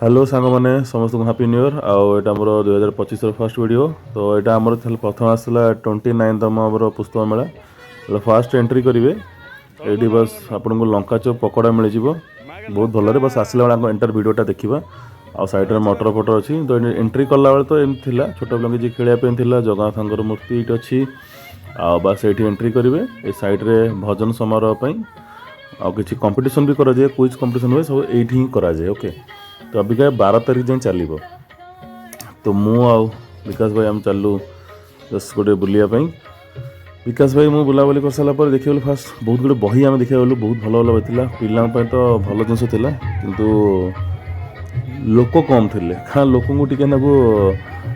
Hello सांग मैंने समस्त को हैप्पी न्यू ईयर आउ मोर 2025 फर्स्ट वीडियो। तो यहाँ आमर प्रथम आसला 29तम आमर पुस्तक मेला फास्ट एंट्री करेंगे ये बस आपन को लंका चौक पकड़ा मिल बहुत भल बस आसला बेले एंटर वीडियोटा देखा आ सैड्रे मटर फटर अच्छी तो एंट्री कला बेले तो एमती थी छोट पिला जी खेलवाई जगन्नाथ मूर्ति ये अच्छी आ बस ये एंट्री करेंगे ये सैड्रे भजन समारोह आ कि कंपटीशन भी कराए क्विज कंपटीशन हुए सब ये ही कराए। ओके तो अबिका 12 तारीख जाए चलो तो मु आउ विकास भाई आम चलू जस्ट गोटे बुलायापी विकास भाई मुझे बुलाबुली कर सारापर देखिए फास्ट बहुत गुटे बही आम देखा गलु बहुत भल भल बही पिलांपाई तो भल जिनस किंतु लोक कम थे हाँ लोक टे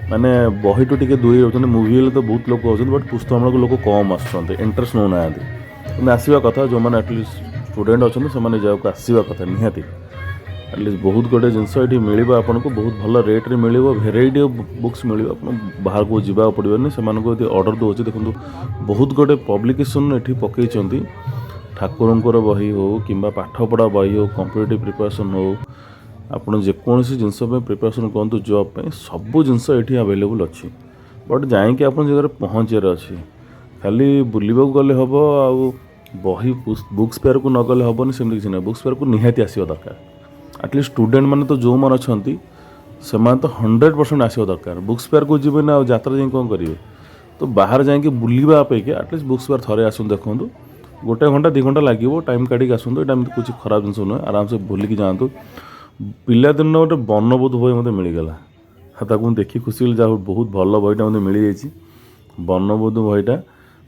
माने बही टू टे दूरी रोच मुवी तो बहुत लोग होती बट पुस्तक लोक कम आसुँच इंटरेस्ट नौ ना आसवा कथा जो मैंने एटलिस्ट स्टूडेंट अच्छा से जाओ आसवा कथा निहाती एटलिस्ट बहुत गुटे जिनस ये मिल आपन को बहुत भल रेट्रे मिल भेराइटी ऑफ बुक्स मिल बाहर को जावाक पड़ोनी से ऑर्डर दूसरी देखो बहुत गुटे पब्लिकेशन ये पकई ठाकुर बही हो कि पाठपढ़ा बही हो कॉम्पिटिटिव प्रिपरेशन हो आपड़ जेकोसी जिनस प्रिपरेशन कहतु जॉब पे सब जिनस ये अवेलेबल अच्छी बट जाकि आप जगह पहुँचार अच्छी खाली बुलवा गले हम आ बही बुक्स फेयर को नगले हेनी सेमती किसी ना बुक्स फेयर को निहाती आसवा दरकार एटलिस्ट स्टूडेंट मैंने तो जो मैंने अच्छा से तो 100% आसवा दरकार बुक्स फेयर को जी ना यात्रा जाए कौन करेंगे तो बाहर जाकि बुलवा अपेक्षा एटलिस्ट बुक्स फेयर थे आसू देखूँ गोटे घंटा 2 घंटा लगे टाइम काटिक आसतु यहाँ कुछ खराब जिन नुहे आराम से बुलिकी जातु पिलादिन गोटे वर्णबोध बही मत मिलगला मुझे देखी खुशी जा बहुत भल बहीटा मत मिल जाए वर्णबोध बहीटा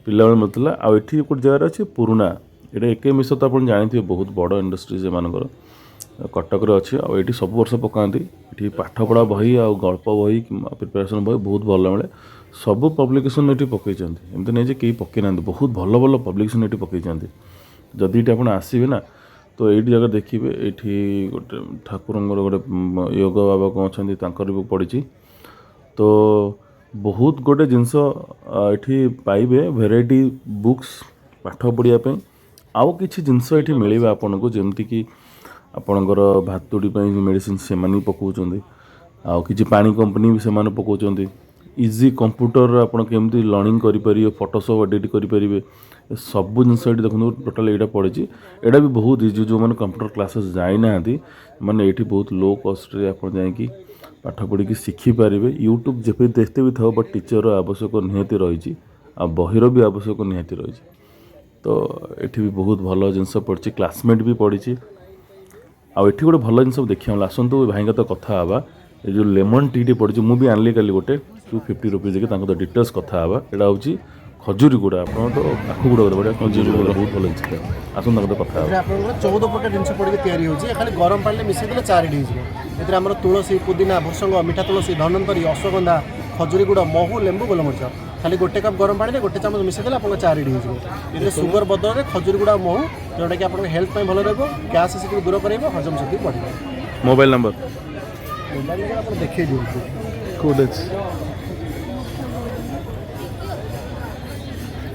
पिला मिलता आठ गोटे जगह अच्छे पुराणा ये एक मिश तो आप जानते बहुत बड़ इंडस्ट्री से मानकर कटक अच्छी आठी सब वर्ष पकाती ये पाठपढ़ा बही आ गल्प बही प्रिपेरेसन बही बहुत भल मिले सब पब्लिकेशन ये पकई एमती नहीं कहीं पकई ना बहुत भल भल पब्लिकेशन ये पकई जदि ये आप आसवे ना तो ये जगह देखिए ये गोटे ठाकुर गोटे योग बाबा कौन अच्छा भी पड़ी तो बहुत गोटे जिनस ये पाइबे भेराइटी बुक्स पाठ पढ़ापी आउ कि जिनस ये मिले आपन को जमती कि आपणकर भातुड़ी मेडिसिन से पकाउं आउ कि पानी कंपनी भी से पकाउं इजी कंप्यूटर आपड़ केमती लर्निंग करेंगे फोटोशॉप एडिट करेंगे सब जिनस ये देखो टोटाल यहाँ पड़ी यहाँ भी बहुत इजी जो मैंने कंप्यूटर क्लासेस जाना मैंने ये बहुत लो कस्ट आप जा पाठ पढ़ी शिखिपारे यूट्यूब जब देखते भी था बट टीचर आवश्यक निहाती रही आ बहीर भी आवश्यक निहाती रही तो ये भी बहुत भल जिनस पड़ी क्लासमेट भी पड़ी आठी गोटे भल जिन देखा आसतु भाई तो कथा ये जो लेमन टी पड़ी मुझे आनली कल गोटे 250 रुपीज के डिटेल्स कथा यहाँ हूँ खजूरी गुड़ा आप तो आखु गुड़ा बढ़िया खजूरी गुड़ा बहुत भल जिन आसत कथा 14 प्रकार जिन पड़ी खाली गरम पानी मिसेदे 4 हो तुलसी पुदीना भृसंग मीठा तुलसी धनवंतरी अश्वगंधा खजूरी गुड़ महू लेंबू गोलमरीच खाली गोटे कप गरम पानी गोटे चामच मिसेदे आप 4 हो सुगर बदल में खजूरी गुड़ा महू जोटा कि आप हेल्थ भल रहा गैस से दूर कर हजम शक्ति बढ़ मोबाइल नंबर आप देखिए कोड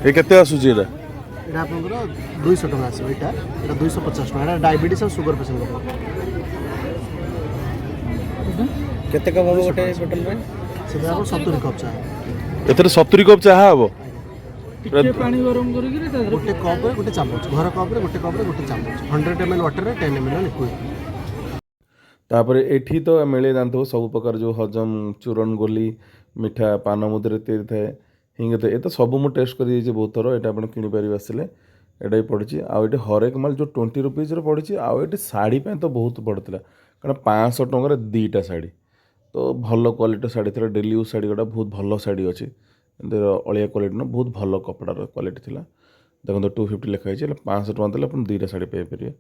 ये केते आसुची एटा एटा आपनकर 200 टका आसी एटा 250 टका एटा डायबिटीज और शुगर पेशेंट को केते कप हो गोटे बोतल में से आप 70 कप चाह एतरे 70 कप चाह हबो टिके पानी गरम करी के गोटे कप रे गोटे चामच घर कप रे गोटे चामच 100 ml वाटर रे 10 ml लिक्विड तापर एठी तो मिले जानते सब प्रकार जो हजम चूरण गोली मिठा पान मुद्रे तैयारी थाए हिंग तो ये तो सब मुझे टेस्ट कर बहुत थर यहाँ आप किपर आसले यहाँ भी पड़ी आउे हरेक माल जो 20 रुपीज पड़ी आउ शाढ़ी तो बहुत पड़ता कारण 500 टकर 2टा शाढ़ी तो भल क्वालिटी शाढ़ी थी डेली यूज शाढ़ी गुड़ा बहुत भल शाढ़ी अच्छी अलिया क्वालिटी ना बहुत भल कपड़ार क्वालिटी थी देखो 250 लिखाई 500 टका देते आप 2टा शाढ़ी पाइपर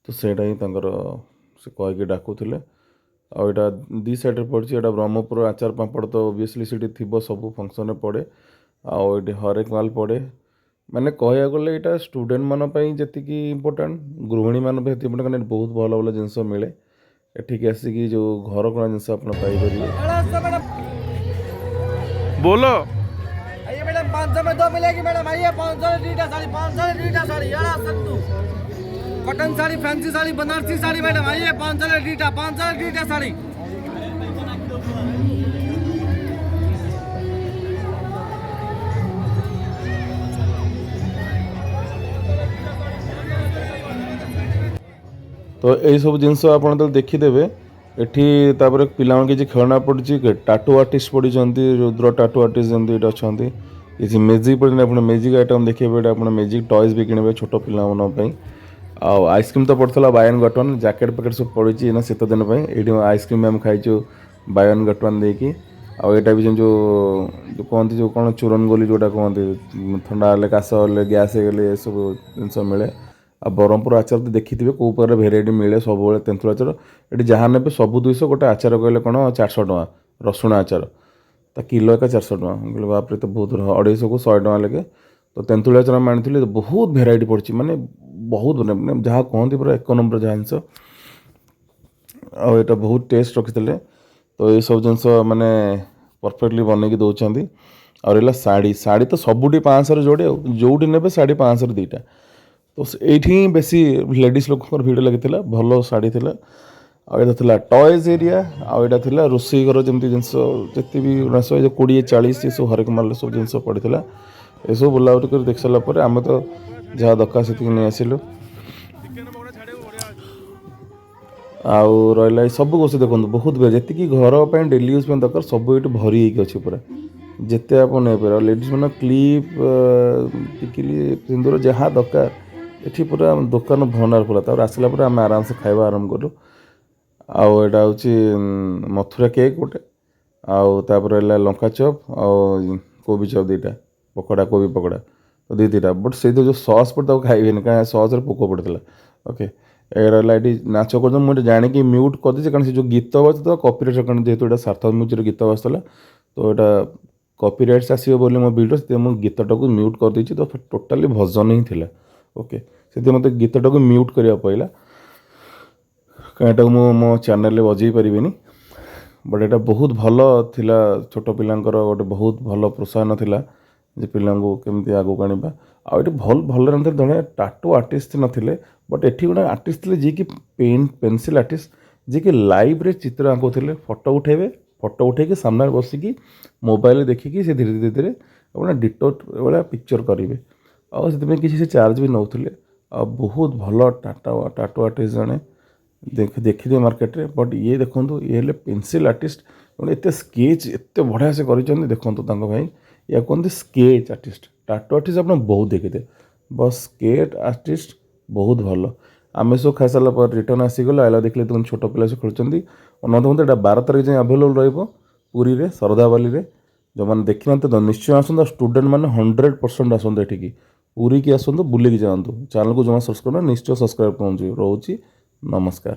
तो सेटा ही से कहीकि डाकुले आईटा दी साइड पड़ी यहाँ ब्रह्मपुर आचार पापड़ तो ओबियसली सीटी थी सब फंक्शन में पड़े आठ हरेक माल पड़े माने कह गले यहाँ स्टूडेंट मानी जी इम्पोर्टाट गृहिणी मान इम्पोर्टाट बहुत भल भल जिनस मिले एठिक आसिक जो घर कणा जिनस आप बोलो मैडम 500 में 2 मिलेगी मैडम आइए 500 2टा साड़ी 500 2टा साड़ी यार सत्तू cotton sari fancy sari Banarasi sari madam आइए 500 डीटा साड़ी तो यही सब जिनस आप देखीदे एठी तापर पिला किसी खेलना पड़ी टाटू आर्टिस्ट पड़ी रुद्र टाटू आर्टिस्ट जमी अच्छा किसी मेजिक पड़ी आप मेजिक आइटम देखिए आप मेजिक टॉयज भी किणवे छोट पिला आइसक्रीम तो पड़ता by one get one jacket packet सब पड़ी ना शीत दिन ये आइसक्रीम आम खाइचु बाय वन गेट वन देकी आईटा भी जो कहते जो कौन चूरन गोली जोटा कहते थंडा हेल्ले काश हेल्ले गैस हो गले सब जिन मिले आ ब्रह्मपुर आचार तो देखी थे कौ प्रकार भेराइटी मिले सब तेंतुल आचार ये जहाँ ने सब 200 गोटे आचार कहले कौन 400 टଙ୍କା रसुण आचार ता किलो एका 400 टଙ୍କା कहले बापरे तो बहुत 250 को 100 टଙ୍କା लगे तो तेंतुल आचार आम आनी तो बहुत भेराइटी पड़ी माने बहुत मैंने जहाँ कहती पूरा 1 नंबर जहाँ जिनस आटा बहुत टेस्ट रखी तो ये सब जिनस मैंने परफेक्टली बनईकी दौरान और रहा शाढ़ी शाढ़ी तो सबुठी 500 जोड़े जोटी ने शाढ़ी 500 2टा तो ये बेसी लेडीज लोक भिड़ लगी भल शाढ़ी थी आटा टॉयज एरिया आटा रोसई घर जमी जिन जिते भी 20-40 सब हरेक माल सब जिन पड़ा ये सब बुलाबुली कर देख सारापर आम तो जहाँ दरकार से नहीं आसिलु आउ रहा सब गोष्ठी देखो बहुत जी घर डेली यूज दरकार सब ये भरी अच्छे पूरा जिते आप नहीं पार लेडीज मैंने क्लिप टिकली सिंदूर जहाँ दरकार ये पूरा दुकान भंडार पूरा तब आसला आम आराम से खावा आरम्भ कलु आटा हूँ मथुरा केक गोटे आपर लंका चप कोबी चप 2टा पकड़ा कोबी पकड़ा तो 2-2टा बट से जो सस पड़ता खाइबेनि कहीं सस पोक पड़ता ओके ये रहा ये नाच कर मुझे जाणी म्यूट करदे कारण से जो गीत बाजता कॉपीराइट कारण जेहतु ये सार्थक म्यूजिक गीत बाजता तो यहाँ कॉपीराइट्स आसो बोली मो वीडियो से मुझे गीतटा को म्यूट कर देछि तो टोटाली भजन ही थिला ओके से मत गीतटा को म्यूट करिया पइला कहीं मो चैनल बजई पारिनी बट यहाँ बहुत भल थिला छोट पिलांकर गोटे बहुत भल प्रोत्साहन थिला जे पिला केमती आगू आनिबा आ ये भल भल जड़े टाटू आर्टिस्ट नथिले बट एठी गोटे आर्टिस्ट थे जी कि पेनसिल आर्टिस्ट जी कि लाइव रे चित्र आंकुले फोटो उठेबे फोटो उठे सामने बसिकी मोबाइल देखिकी से धीरे धीरे अपना डिटो भाया पिक्चर करेंगे आउ किसी से चार्ज भी नौले आ बहुत भल टाटू आर्टिस्ट जड़े देखी दे मार्केट रे बट ये देखो ये पेनसिल आर्टिस्ट एत स्केच एत बढ़िया से कर देखो भाई या कहते स्केच आर्टिस्ट टाटू आर्टिस्ट आप बहुत देखिए बस स्केच आर्टिस्ट बहुत भल आम सब खाई सारा पर रिटर्न आसीगल आइला देखिए तुम छोट पिला से खेलुँच अनंत मत 12 तारीख जाए आभेलेबल रही में सरदाबाली जो मैंने देखी ना तो निश्चय आसतु स्टूडेंट मैंने 100% आसतु एठिकी पूरी की आसतु बुलिकी जातु चैनल को जमा सब्सक्राइब निश्चय सब्सक्राइब करूँ रोची नमस्कार।